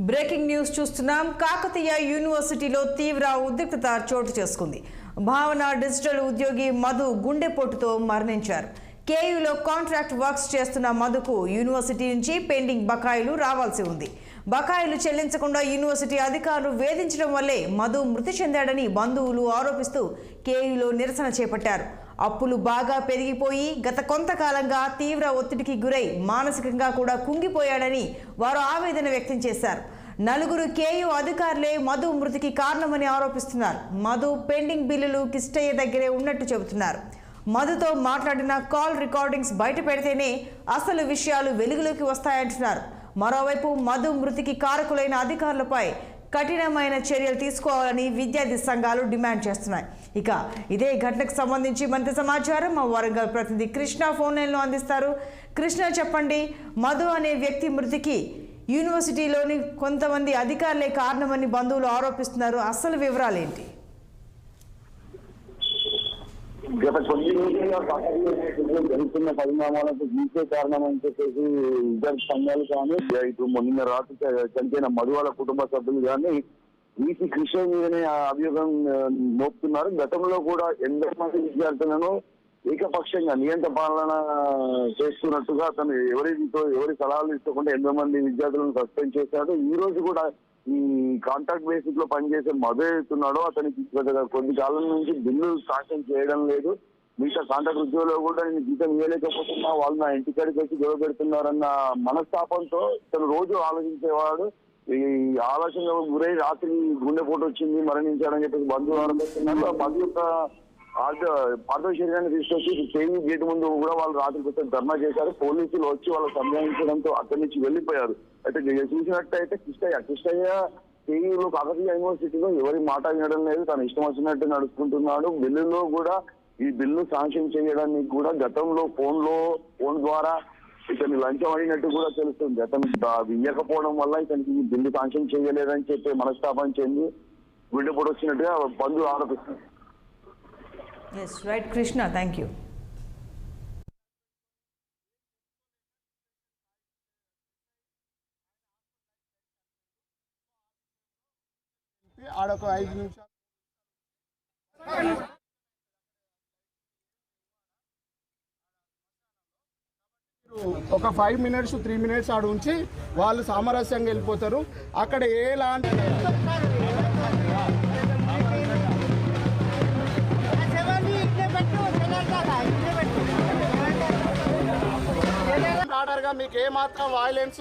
Breaking news చూస్తున్నాం. కాకతీయ యూనివర్సిటీలో తీవ్ర ఉద్రిక్తత చోటు చేసుకుంది. భావన డిజిటల్ ఉద్యోగి మధు గుండెపోటుతో మరణించారు. కేయూలో కాంట్రాక్ట్ వర్క్స్ చేస్తున్న మధుకు యూనివర్సిటీ నుంచి పెండింగ్ బకాయిలు రావాల్సి ఉంది. బకాయిలు చెల్లించకుండా యూనివర్సిటీ అధికారులు వేధించడం వల్లే మధు మృతి చెందాడని బంధువులు ఆరోపిస్తూ కేయూలో నిరసన చేపట్టారు. అప్పులు బాగా పెరిగిపోయి గత కొంతకాలంగా తీవ్ర ఒత్తిడికి గురై మానసికంగా కూడా కుంగిపోయాడని వారు ఆవేదన వ్యక్తం చేశారు. నలుగురు కేయూ అధికారులే మధు మృతికి కారణమని ఆరోపిస్తున్నారు. మధు పెండింగ్ బిల్లులు కిష్టయ్య దగ్గరే ఉన్నట్టు చెబుతున్నారు. మధుతో మాట్లాడిన కాల్ రికార్డింగ్స్ బయట పెడితేనే అసలు విషయాలు వెలుగులోకి వస్తాయంటున్నారు. మరోవైపు మధు మృతికి కారకులైన అధికారులపై కఠినమైన చర్యలు తీసుకోవాలని విద్యార్థి సంఘాలు డిమాండ్ చేస్తున్నాయి. ఇక ఇదే ఘటనకు సంబంధించి మరింత సమాచారం మా వరంగల్ ప్రతినిధి కృష్ణ ఫోన్ లైన్లో అందిస్తారు. కృష్ణ, చెప్పండి, మధు అనే వ్యక్తి మృతికి యూనివర్సిటీలోని కొంతమంది అధికారులే కారణమని బంధువులు ఆరోపిస్తున్నారు. అసలు వివరాలు ఏంటి? గత కొన్ని రోజులుగా జరుగుతున్న పరిణామాలకు వీసే కారణం అని చెప్పేసి విద్యార్థి సంఘాలు కానీ ఇప్పుడు మొన్న రాత్రి చనిపోయిన మధు వాళ్ళ కుటుంబ సభ్యులు కానీ వీసీ కృష్ణ మీదనే అభియోగం మోపుతున్నారు. గతంలో కూడా ఎందరో మంది విద్యార్థులను ఏకపక్షంగా నియంత్ర పాలన చేస్తున్నట్టుగా అతను ఎవరి సలహాలు తీసుకోకుండా 8 మంది విద్యార్థులను సస్పెండ్ చేశాడు. ఈ రోజు కూడా ఈ కాంట్రాక్ట్ బేసిక్ లో పనిచేసే మధు అవుతున్నాడో అతనికి కొద్ది కాలం నుంచి బిల్లు శాంక్షన్ చేయడం లేదు. మిగతా కాంట్రాక్ట్ ఉద్యోగులు కూడా నేను జీతం ఇవ్వలేకపోతున్నా, వాళ్ళు నా ఇంటికాడికి వచ్చి గొడవ పెడుతున్నారన్న మనస్తాపంతో ఇతను రోజు ఆలోచించేవాడు. ఈ ఆలోచన గురై రాత్రి గుండెపోటు వచ్చింది, మరణించాడని చెప్పేసి బంధువులు ఆరంభిస్తున్నారు. ఆ మధు యొక్క పార్థివ శరీరాన్ని తీసుకొచ్చి కేవీ గేట్ ముందు కూడా వాళ్ళు రాత్రికి వచ్చి ధర్నా చేశారు. పోలీసులు వచ్చి వాళ్ళు సంజాయించడంతో అక్కడి నుంచి వెళ్లిపోయారు. అయితే చూసినట్టయితే కృష్ణయ్య కేయూలో కాకతీయ యూనివర్సిటీలో ఎవరి మాట వినడం లేదు, తను ఇష్టం వచ్చినట్టు నడుచుకుంటున్నాడు. బిల్లులో కూడా ఈ బిల్లు శాంక్షన్ చేయడానికి కూడా గతంలో ఫోన్ ద్వారా ఇతన్ని లంచం అడిగినట్టు కూడా తెలుస్తుంది. అతను ఇవ్వకపోవడం వల్ల ఇతనికి ఈ బిల్లు శాంక్షన్ చేయలేదని చెప్పి మనస్తాపం చెంది గుండెపోటు వచ్చినట్టుగా బంధువులు ఆరోపిస్తున్నారు. Yes, right, Krishna. Thank you. ఆడొక 5 నిమిషాలు ఒక 5 మినిట్స్ 3 మినిట్స్ ఆడ ఉంచి వాళ్ళు సామరస్యంగా వెళ్ళిపోతారు. అక్కడ ఎలాంటి ఆర్డర్గా మీకు ఏమాత్రం వైలెన్స్